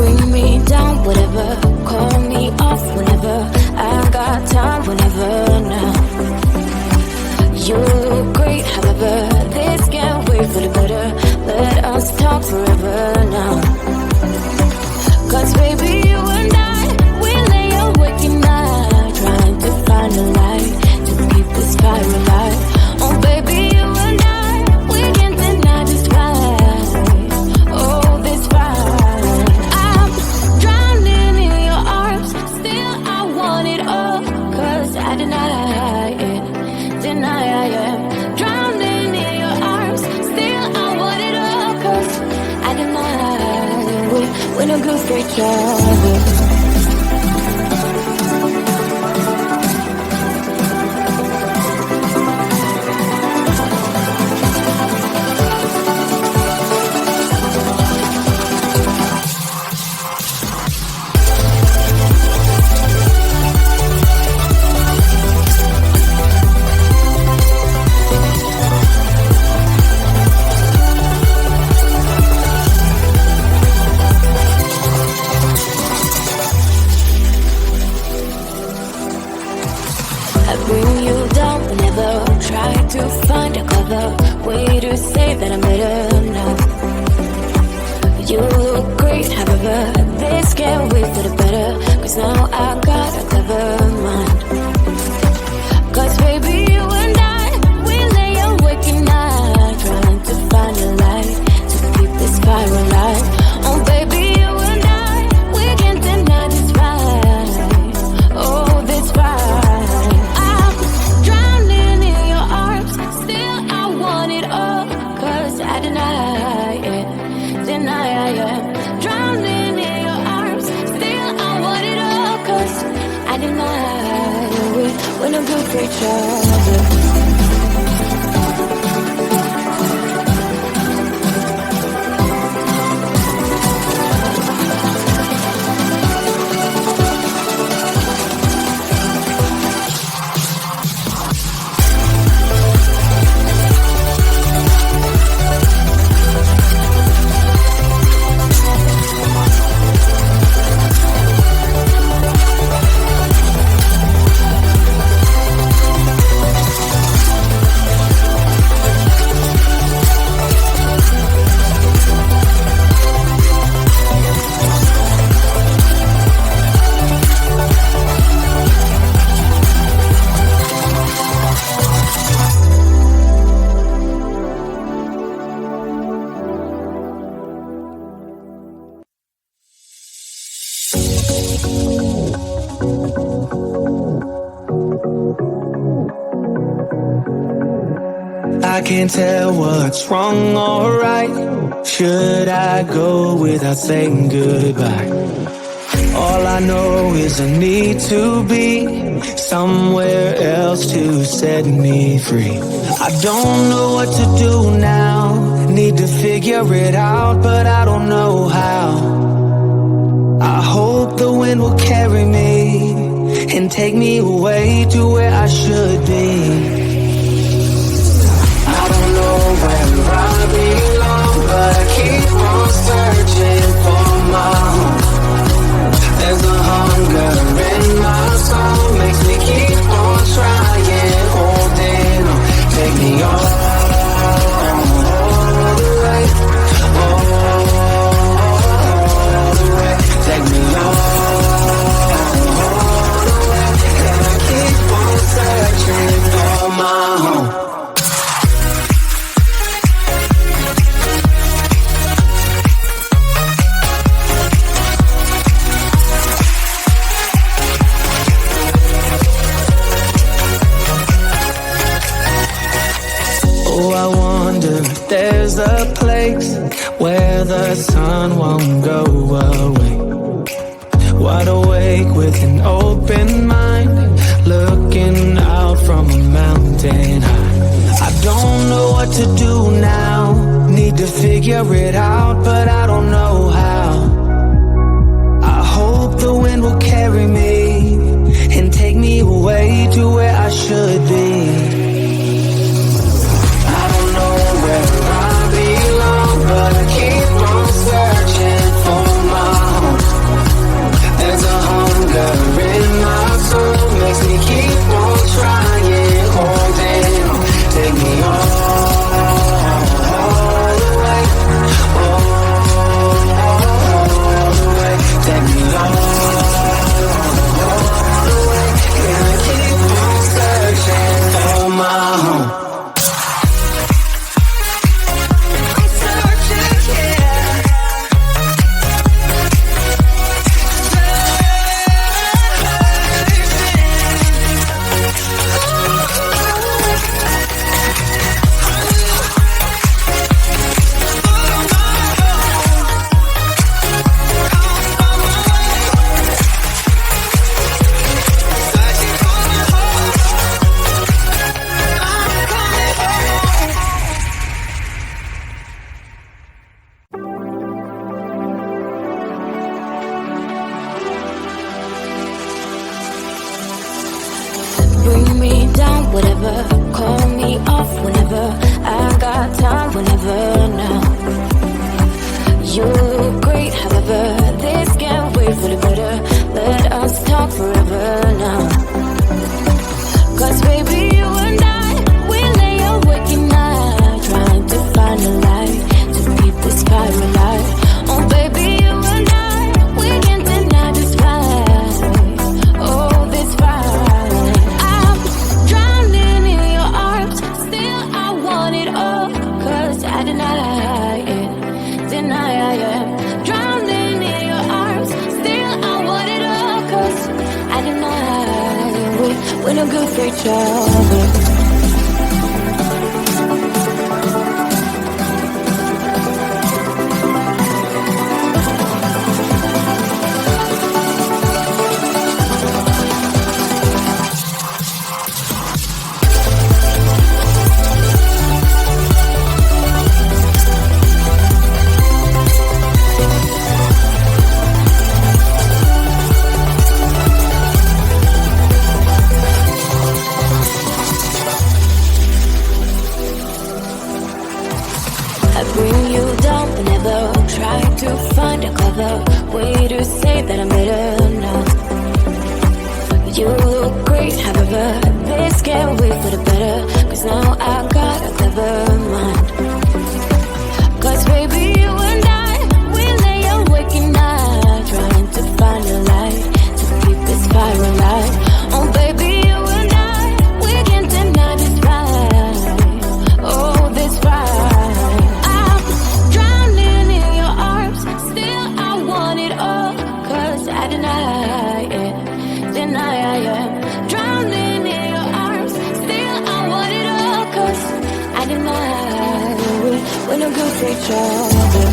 bring me down, whatever. Call me off whenever. I got time whenever now. You look great, however. This can't wait for the better. Let us talk forever now. 'Cause baby, you and I, we lay awake at night, trying to find a light to keep this fire alive. Oh baby, you and I, we can't deny this fire. Oh, this fire. I'm drowning in your arms. Still I want it all. 'Cause I deny it. Deny I am drowning in your arms. Still I want it all. 'Cause I deny we're no good for each other. I bring you down whenever. Try to find a clever way to say that I'm better now. You look great, however. This can't wait for the better. 'Cause now I got a clever mind. 'Cause baby, you and I, we lay awake at night, trying to find a light to keep this fire alive. Oh baby, you and I, we can't deny this fire. Oh, this fire. I deny it, deny I am drowning in your arms. Still I want it all. 'Cause I deny we're no good for each other. I can't tell what's wrong or right. Should I go without saying goodbye? All I know is I need to be somewhere else to set me free. I don't know what to do now. Need to figure it out, but I don't know how. I hope the wind will carry me and take me away to where I should be. Where I belong, but I keep on searching for my home. There's a hunger in my soul, makes me keep on trying, holding on. Take me all the way, all the way. Take me all the way, and I keep on searching for my home. There's a place where the sun won't go away. Wide awake with an open mind, looking out from a mountain high. I don't know what to do now. Need to figure it out, but I don't know how. I hope the wind will carry me and take me away to where I should be. But I keep on searching for my home. whenever. Call me off whenever. I got time whenever now. You look great, however, this can't wait for the better. Let us talk forever now. Cause baby, you and I, we lay awake at night, trying to find a light, to keep this fire alive. Oh baby, you and I, we can't deny this fire. Oh, this fire. I'm drowning in your arms, still I want it all. Cause I deny it. I am drowning in your arms. Still I want it all. Cause I deny we're no good for each other. Way to say that I'm better now. You look great, however, this can't wait for the better. Cause now I got a clever mind. Cause baby, you and I, we lay awake at night, trying to find a light, to keep this fire alive. Oh baby, you and I, we can't deny this fire. Oh, this fire. I'm drowning in your arms, still I want it all. Cause I deny it, deny I am drowning in your arms. Still I want it all. Cause I deny we're no good for each other.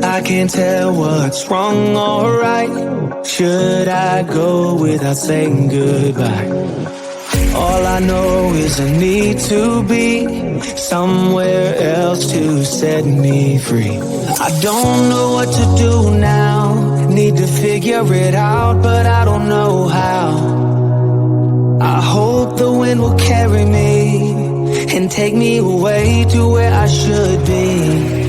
I can't tell what's wrong or right. Should I go without saying goodbye? All I know is I need to be somewhere else to set me free. I don't know what to do now. Need to figure it out, but I don't know how. I hope the wind will carry me and take me away to where I should be.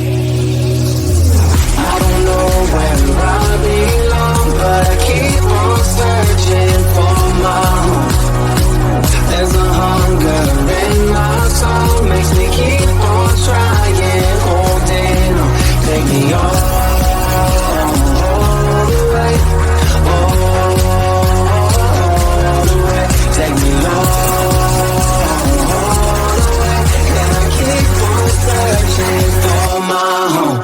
Where I belong, but I keep on searching for my home. There's a hunger in my soul, makes me keep on trying, holding on. Take me all the way, all the way. Take me all the way, and I keep on searching for my home.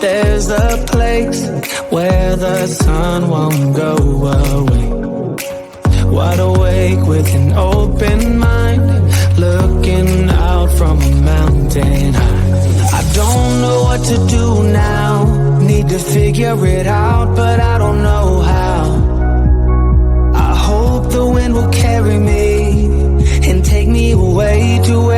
There's a place where the sun won't go away. Wide awake with an open mind, looking out from a mountain high. I don't know what to do now. Need to figure it out, but I don't know how. I hope the wind will carry me and take me away to where